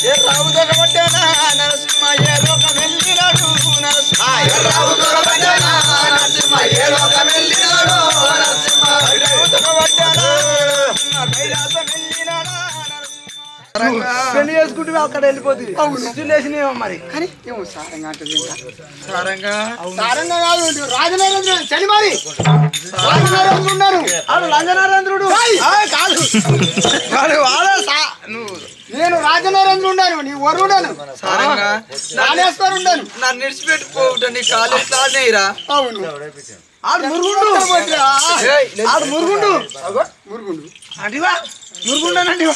ఎర్రావు దొరబట్టేనా నరసింహ ఏ లోకం వెళ్ళినాడు నరసింహ ఎర్రావు దొరబట్టేనా నరసింహ ఏ లోకం వెళ్ళినాడు నరసింహ ఎర్రావు దొరబట్టేనా కైలాసం వెళ్ళినాడా పెళ్లి చేసుకుంటే అక్కడ వెళ్ళిపోతుంది లేచినేమో మరి కానీ ఏమో సారంగా అంటుంది సారంగా సారంగా కాదు రాజనరేంద్ర చలిమారి రాజనరేంద్ర ఉన్నారు వాడు లంజనరేంద్రుడు కాదు నేను రాజనరేంద్ర ఉన్నాను నీ వరుడను సారంగా రాజేశ్వరు ఉన్నాను నన్ను నిడిచిపెట్టుకోవట నీ కాలు ఎట్లానేరా అవును ఆడు మురుగుండు ఆడు మురుగుండు మురుగుండు అంటివా మురుగుండనండివా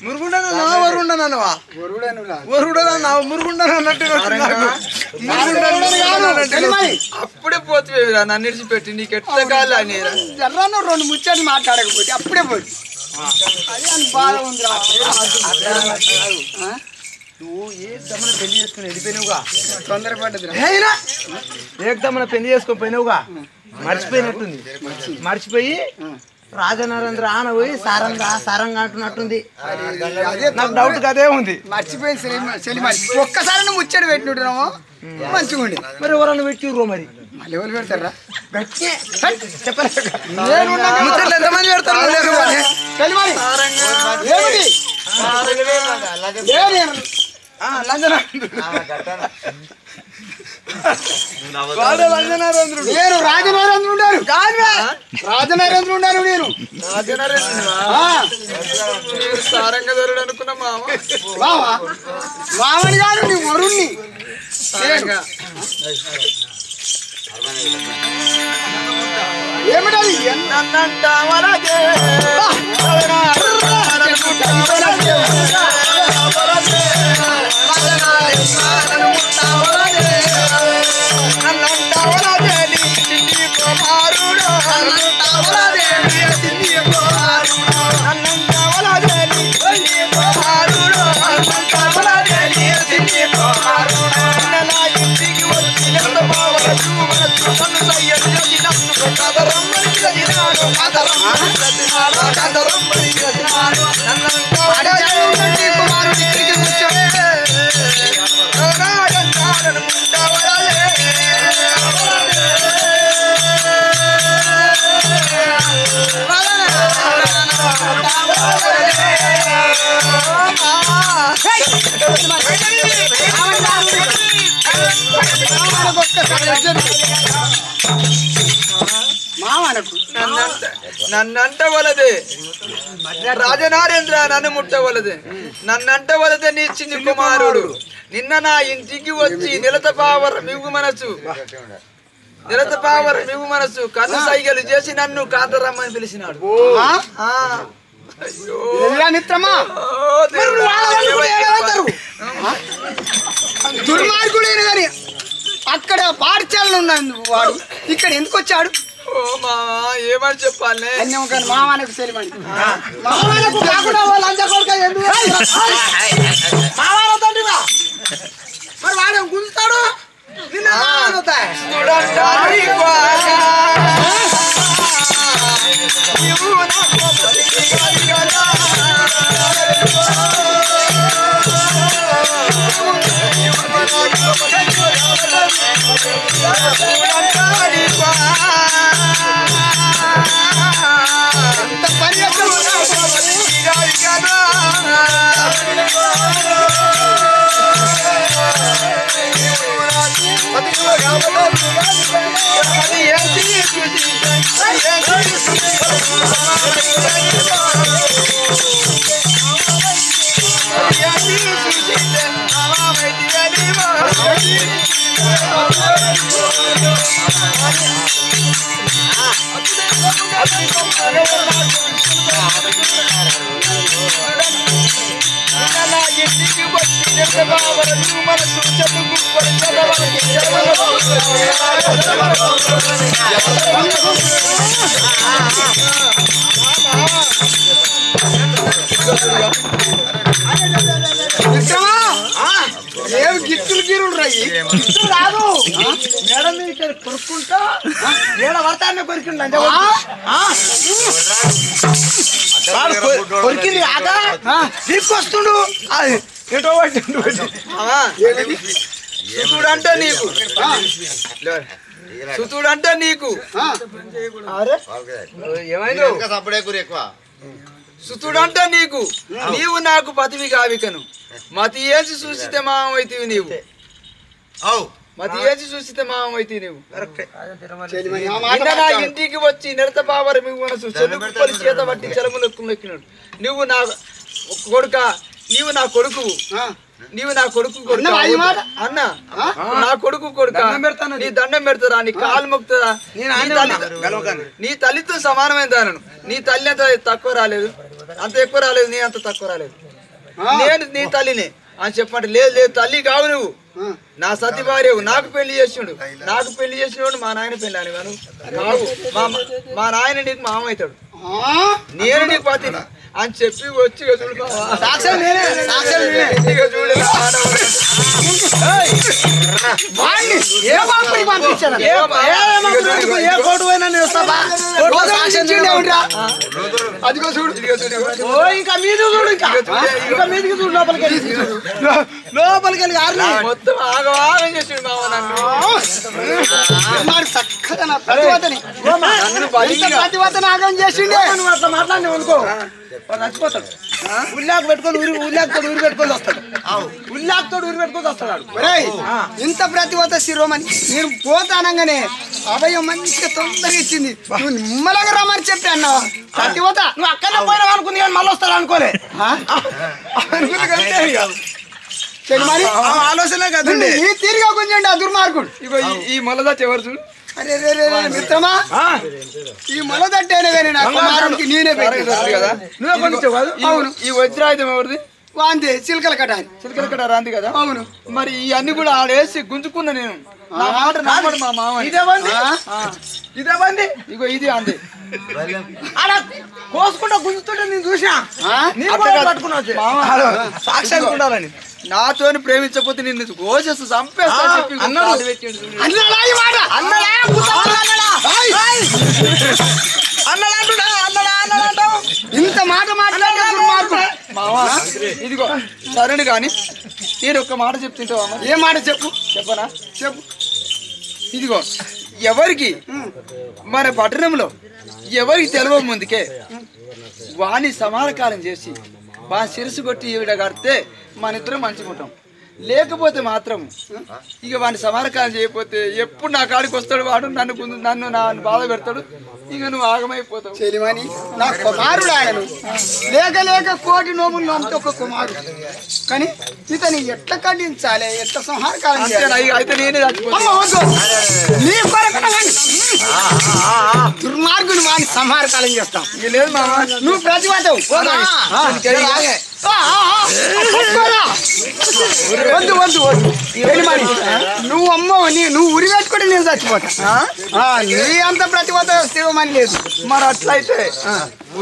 మురుగుండనన్నావా వరుండనన్నావా వరుడను వరుడనన్నా మురుగుండనన్నట్టు అప్పుడే పోతువేరా నన్ను నిడిచిపెట్టి నీకు ఎట్లా కాలు అనేరా జర్రాను రెండు ముచ్చని మాట్లాడకపోతే అప్పుడే పోయి అది అని బాధ ఉందిరా నువ్వు ఏకదమ్మన పెళ్లి చేసుకుని వెళ్ళిపోయినావుగా తొందరపడ్డది ఏకదమ్మన పెళ్లి చేసుకొని పోయినావుగా మర్చిపోయినట్టుంది మర్చిపోయి రాజనరేంద్ర ఆన పోయి సారంగా సారంగా అంటున్నట్టుంది నాకు డౌట్ అదే ఉంది మర్చిపోయింది చెలిమారి ఒక్కసారి నువ్వు ముచ్చడి పెట్టినావు మంచిగా ఉండి మరి ఎవరన్నా పెట్టిర్రో మరి మళ్ళీ ఎవరు పెడతారా ఎంతమంది పెడతారు నేను రాజనరేంద్ర ఉన్నాను రాజనరేంద్ర ఉన్నాను నేను సారంగా దొరుడు అనుకున్నా మామ బావా మామని కాదు నీ వరుణ్ణి ఏమిటది నన్నంటావరగే నన్నంటవలదే రాజనారేంద్ర నన్ను ముట్టవలదే నన్నంటవలదే నీ చిన్ని కుమారుడు నిన్న నా ఇంటికి వచ్చి నిలతపావర మివ్వు మనసు కన్ను సైగలు చేసి నన్ను కాంతరమ్మని పిలిచినాడు దుర్మార్గుడైన గాని అక్కడ పాఠశాలలో ఉన్నాను వాడు ఇక్కడ ఎందుకు వచ్చాడు ఓ మామా ఏమని చెప్పాలి మామానకు సెలిమని మామానకు కాకుండా లంచ కొడుక ఎందుకు మరి వాడు గుంజుతాడు నిన్న ఏం గిట్టులు గీరుడు రా పోయి రాదు మేడం మీద కొరుక్కుంటా ఏడ వర్తాన్ని కొరికిండు అంటే కొరికింది ఆగా తీసుకొస్తుండు అది ఎటో పట్టిండు సుతుడంటే నీకు సుతుడంటే నీకు ఏమైంది సుతుడంటే నీకు నీవు నాకు పతివి కావికను మతి ఏసి చూసితే మామమైతివి నీవు మతి ఏసి చూసితే మామమైతివి నీవు నిన్న నా ఇంటికి వచ్చి నిరత బావర మీ మనసు చెలుగు పలి చేత పట్టి చెలములెక్కినాడు నువ్వు నా కొడుక నీవు నా కొడుకువు నీవు నా కొడుకు కొడుకు అన్న నా కొడుకు కొడుక నీ దండం పెడతారా నీ కాలు మొక్కుతారా నీ తల్లితో సమానమైన దానను నీ తల్లి అంత తక్కువ రాలేదు అంత ఎక్కువ రాలేదు నీ అంత తక్కువ రాలేదు నేను నీ తల్లిని అని చెప్పండి లేదు లేదు తల్లి కావు నువ్వు నా సతి భార్యవు నాకు పెళ్లి చేసిండు నాకు పెళ్లి చేసినోడు మా నాయన పెళ్లి అని కావు మా నాయన నీకు మామ అవుతాడు నేను నీకు పతిని అని చెప్పి వచ్చి చూడు అదిగో చూడు ఇంకా మీద చూడు ఇంకా మీదకి చూడు లోపలికి వెళ్ళి మొత్తం ఆగవాగం చేసిండు మామ నన్ను చక్కగా నా ప్రతివతని ప్రతివతని ఆగం చేసిండే నువ్వు అట్లా మాట్లాడినావు అనుకో చచ్చిపోతాడు ఉల్లాకు పెట్టుకొని ఉల్లాకుతో ఊరి పెట్టుకొని వస్తాడు ఉల్లాకుతో ఊరి పెట్టుకొని వస్తాడు ఇంత ప్రతివత శిరోమని నేను పోతానంగానే అభయం మంచిగా తొందరగా ఇచ్చింది నువ్వు నిమ్మలంగా రమ్మని చెప్పి అన్నావా ప్రతివత నువ్వు అక్కడే పోయినావు అనుకుని మళ్ళీ వస్తాడు అనుకోలే ఆలోచన కదండి ఈ తీరుగా కొంచెం ఆ దుర్మార్గుడు ఇగో ఈ మొలదచ్చి ఎవరు చూడు అరే మిత్రమా ఈ మొలదట్టేనే కానీ నా కుమారుడికి నేనే కదా నువ్వే కొనిచ్చావు కాదు అవును ఈ వజ్రాయుధం ఎవరిది వాంది చిలకల కటాని చిలకల కట్ట రాంది కదా అవును మరి ఇవన్నీ కూడా ఆడేసి గుంజుకున్నా నేను నా మాట నమ్మడు మా మామ ఇదే బంది ఇగో ఇది అంది అలా కోసుకుంటా గుంజుతుంటే నేను చూసా సాక్షాత్ ఉండాలని నాతోని ప్రేమించకపోతే నిన్ను కోసేస్తూ చంపేస్తా చెప్పి అన్నాడు ఇంత మాట మాట్లాడే మావా ఇదిగో సరేను కానీ నేను ఒక్క మాట చెప్తుంటావా ఏ మాట చెప్పు చెప్పనా చెప్పు ఇదిగో ఎవరికి మన పట్టణంలో ఎవరికి తెలివ ముందుకే వాణి సమానకాలం చేసి వా శిరసు కొట్టి ఈవిడ కడితే మన ఇద్దరం మంచిగుంటాం లేకపోతే మాత్రం ఇక వాడిని సమానకాలం చేయకపోతే ఎప్పుడు నా కాడికి వస్తాడు వాడు నన్ను బాధ పెడతాడు ఇక నువ్వు ఆగమైపోతావు చెలిమని నా కుమారుడు ఆయనను లేక కోటి నోములు నమ్మితే ఒక కుమారుడు కానీ ఇతని ఎట్లా ఖండించాలి ఎట్లా సంహారకాలం అయితే నేనే నీ కొరకు దుర్మార్గుని వాడిని సంహారకాలం చేస్తాం లేదు మామ నువ్వు ప్రతివాదవు వద్దు వద్దు వద్దు నువ్వు అమ్మో నువ్వు ఉరి పెట్టుకుంటే నేను చచ్చిపోతా నీ అంత ప్రతివత శివమని లేదు మరి అట్లయితే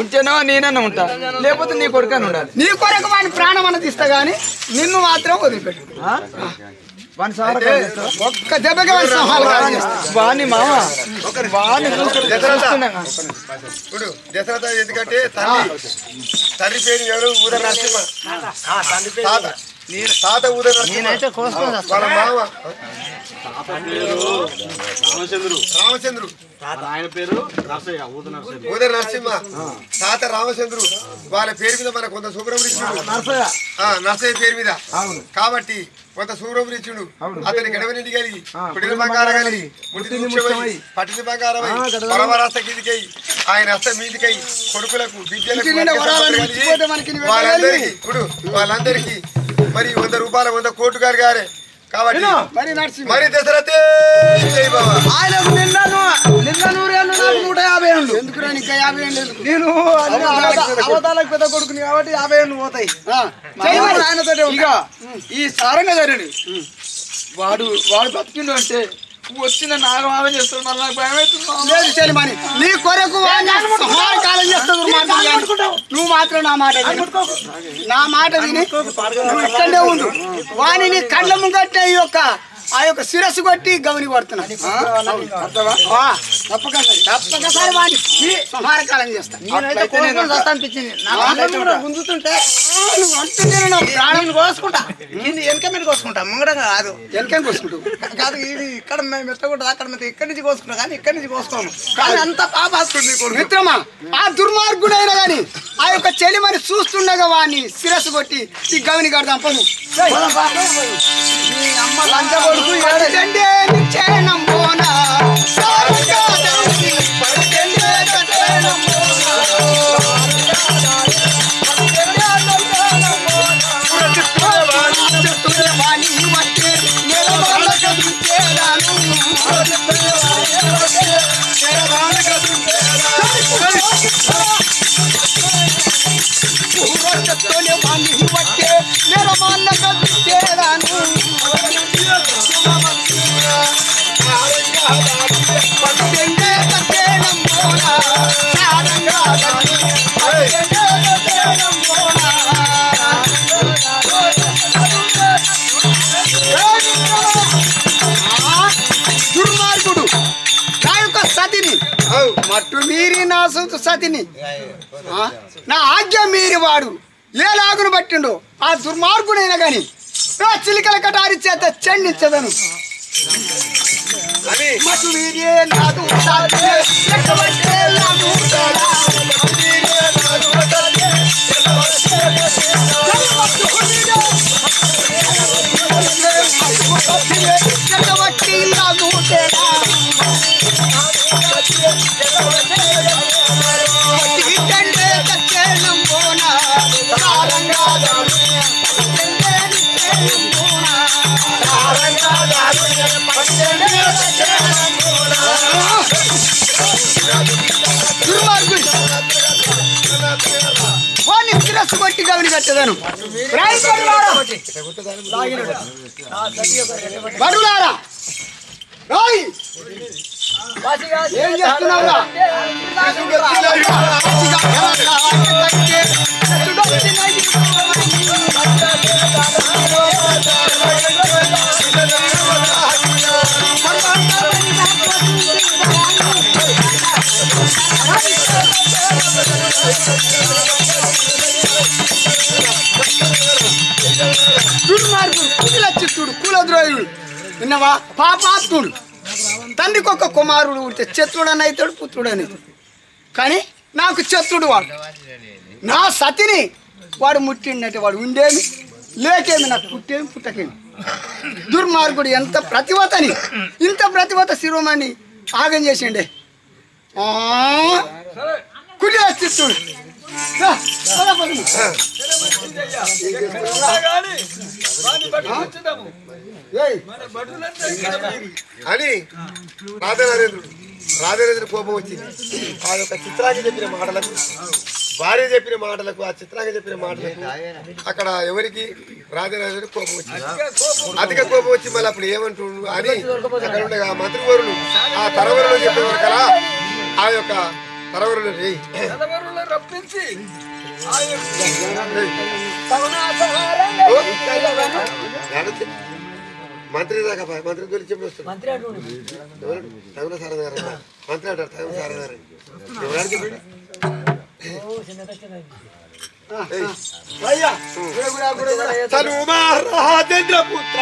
ఉంటేనో నేనన్నా ఉంటా లేకపోతే నీ కొడుకని ఉండాలి నీ కొరకు వాడిని ప్రాణం అన్నది ఇస్తా గానీ నిన్ను మాత్రం వదిలిపెట్టు ఒక్క దెబ్బకి వాణి మామ వాణి ఇప్పుడు దశరథ ఎందుకంటే తండ్రి పేరు ఎవరు ఊర నరసింహ తాత ఊర నరసింహ వాళ్ళ మామ రామచంద్రు ఆయన పేరు ఊదర నరసింహ తాత రామచంద్రు వాళ్ళ పేరు మీద మన కొంత సుబ్రహ్మణ్యుడు నరసయ్య పేరు మీద కాబట్టి కొంత సూర్యపురిచుడు అతని గడవనింటి కలిగి పుట్టిన బంగారం కలిగి పట్టిన బంగారమై పరమరాస్త కిందికై ఆయన హస్త మీదికై కొడుకులకు వాళ్ళందరికీ ఇప్పుడు వాళ్ళందరికీ మరి 100 రూపాయల 100 కోట్లు గారే కాబట్టి మరి దశరథే ఆయనకు నిన్న 100 ఏళ్ళు 150 ఏళ్ళు ఎందుకు ఇంకా 50 ఏళ్ళు నేను అవతాలకు పెద్ద కొడుకుని కాబట్టి 50 ఏళ్ళు పోతాయి ఇక ఈ సారంగధరుడు వాడు బతికిండు అంటే వచ్చిన నాగమాగం చేస్తాడు మళ్ళీ నాకు భయం అవుతుంది నీ కొరకు కాలం చేస్తావు నువ్వు మాత్రం నా మాట విని నువ్వు ఇక్కడే ఉండు వాణి నీ కళ్ళ ముంగట్టే ఈ యొక్క ఆ యొక్క శిరస్సు కొట్టి గమని కొడుతున్నా తప్పకసారి వాడి సంహారకాలం చేస్తా గుంజుతుంటే ప్రాణం కోసుకుంటా వెనక మీద కోసుకుంటా ముంగడం కాదు వెనక కోసుకుంటూ కాదు ఇది ఇక్కడ మెత్తకుంటా అక్కడ మీద ఇక్కడి నుంచి కోసుకుంటా కానీ ఇక్కడి నుంచి కోసుకోము కానీ అంత పాపాస్తుంది మిత్రమా ఆ దుర్మార్గుడైనా గాని ఆ యొక్క చెలి మరి చూస్తుండగా వాడిని శిరస్సు కొట్టి ఈ గవిని కడదాం పను అమ్మ లంచ కొడుకు దుర్మార్గుడు నా యొక్క సతిని మట్టు మీరి నా సతిని నా ఆజ్ఞ మీరి వాడు ఏ లాగును పట్టిండు ఆ దుర్మార్గుడైనా గాని చిలికల కటారి చేత చెండించదను మట్టు మీరే నాదు వాడిని శిరస్సు కొట్టి గవిని కట్టదను బడులారా రాయి ఏం చేస్తున్నావురా దుర్మార్గుడు కుల చిత్తుడు కులద్రోహుడు విన్నవా పాపాత్ముడు తండ్రికి ఒక కుమారుడు ఉంటే చతుడని అవుతాడు పుత్రుడని కానీ నాకు చతుడు వాడు నా సతిని వాడు ముట్టిండంటే వాడు ఉండేమి లేకేమి నాకు పుట్టేమి పుట్టకేమి దుర్మార్గుడు ఎంత ప్రతివతని ఇంత ప్రతివత శిరోమణి ఆగం చేసిండే కుల చిత్తుడు అని రాజనరేంద్రుడు కోపం వచ్చింది ఆ యొక్క చిత్రాంగి చెప్పిన మాటలకు భార్య చెప్పిన మాటలకు ఆ చిత్రాంగి చెప్పిన మాటలకు అక్కడ ఎవరికి రాజనరేంద్రుడు కోపం వచ్చింది అధిక కోపం వచ్చి మళ్ళీ అప్పుడు ఏమంటుండు అని అక్కడ ఉండగా మంత్రివరులు ఆ తరవరులు చెప్పేవారు కదా ఆ యొక్క తరవరులు రప్పించి మంత్రి దాకా మంత్రి గురించి చెప్పి వస్తాడు తగుల సారథి గారు మంత్రి అంటారు తగుల సారథి గారు ఎవరు చెప్పండి రాజేంద్ర పుత్ర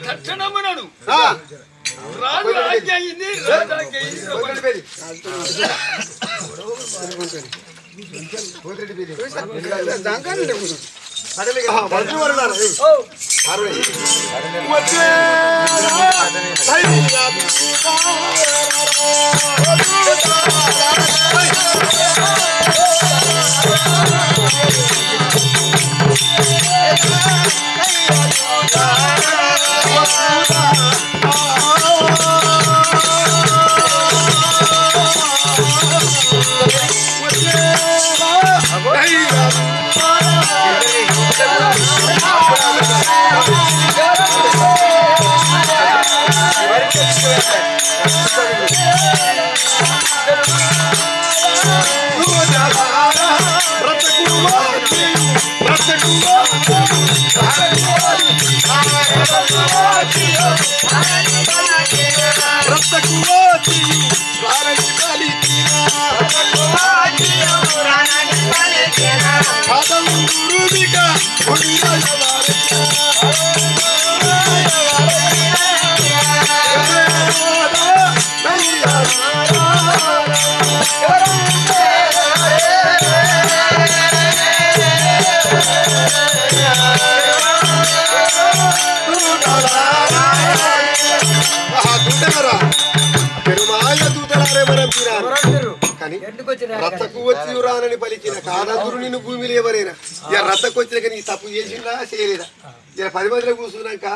తక్షణమునను రాజు ఆజ్ఞ అయింది రాజాజ్ఞ Oh రత్తకు వచ్చి రానని పలికిన కాదందురు నిన్ను భూమిలో ఎవరైనా ఇక రత్తకు వచ్చినాక నీ తప్పు చేసిందా చేయలేదా ఇక 10 మందిలో కూర్చున్నాక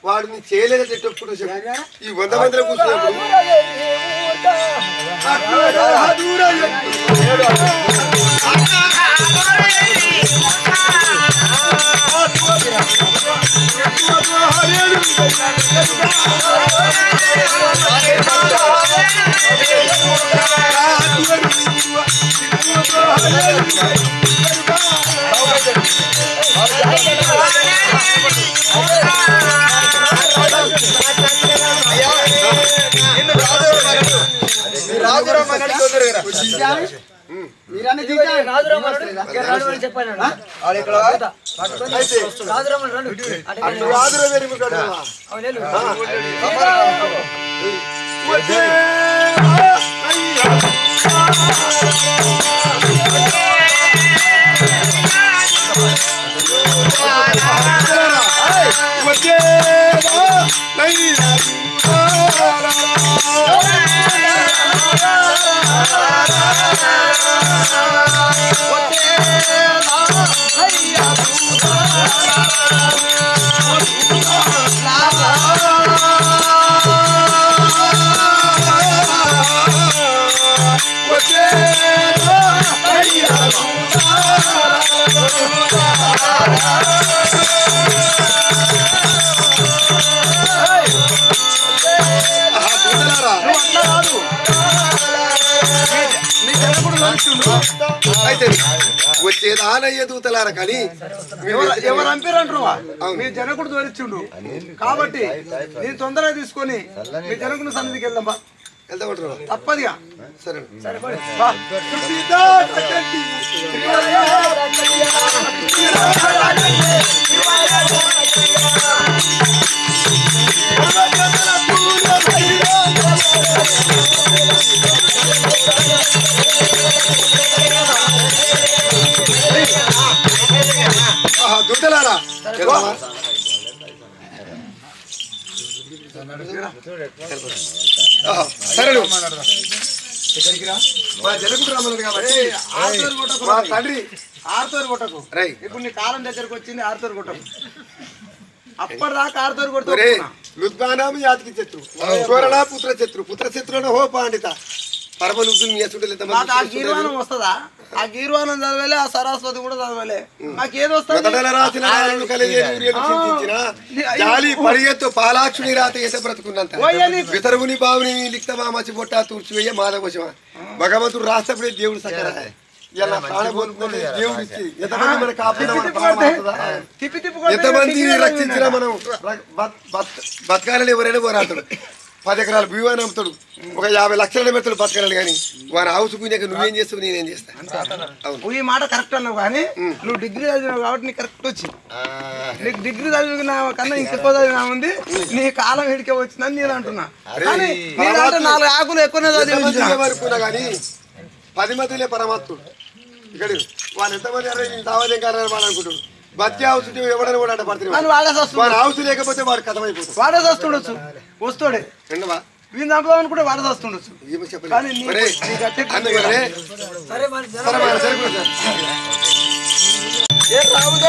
వాడు నీ చేయలేదా చెప్పుడు చెప్పు ఈ 100 మందిలో కూర్చున్నప్పుడు అయితే వచ్చేదానయ్య దూతలారా కానీ ఎవరు అంటారంటారు మీ జనకుడు దొరికిండు కాబట్టి నేను తొందరగా తీసుకొని మీ జనకుడు సన్నిధికి వెళ్దాం వెళ్తామంటారు తప్పదిగా సరే దూతలారా సరే మా జనకుడు రమ్మన్నాడు కాబట్టి మా తండ్రి ఆరుతోరు కొట్టకు ఇప్పుడు నీ కాలం దగ్గరకు వచ్చింది ఆరుతోరు కొట్టకు అప్పటిదాకా ఆరుతోరు కొడుతూ లుద్బానాము యాతికి శత్రు చూరణ పుత్ర శత్రు పుత్ర శత్రున హో పాండిత ఆ గీర్వాణం వస్తుందా ఆ గీర్వాణం చదవలే ఆ సరస్వతి కూడా చదవలే మాకేది వస్తుంది పాలాక్షుని రాత వేసే బ్రతుకున్నంత వితరుగుని బావుని లిక్తమా మసి బొట్టా తూర్చివేయ మాధవశమా భగవంతుడు రాష్ట్రపడే దేవుడు సకరా దేవుడు ఇచ్చి ఎంతమంది మన ఎంతమంది రక్షించినా మనం బతకాలని ఎవరైనా పోరాడతాడు 10 ఎకరాల బియ్యాన్ని అమ్ముతాడు ఒక 50 లక్షల పెడతాడు బతకాలని కానీ వాని హౌస్ కుయ్యాక నువ్వేం చేస్తావు నేనేం చేస్తాను ఈ మాట కరెక్ట్ అన్నావు కానీ నువ్వు డిగ్రీ చదివినావు కాబట్టి నీకు కరెక్ట్ వచ్చింది నీకు డిగ్రీ చదివిన కన్నా ఇంకెక్కువ చదివినా ఉంది నీ కాలం ఎడికే వచ్చిందని నేను అంటున్నా కానీ 4 ఆకులు ఎక్కువనే చదివించుకున్నా కానీ 10 మందిలే పరమాత్ముడు ఇక్కడ వాళ్ళు ఎంతమంది దావాదేం కారణం వాళ్ళు అనుకుంటాడు బతి హౌస్ ఎవడని కూడా పడుతున్నాడు హౌస్ లేకపోతే వాడు కథమైపోతుంది వాడే వస్తుండొచ్చు వస్తాడే వీళ్ళు చంపుదాం అనుకుంటే వాడే వస్తుండొచ్చు ఏ రాముదా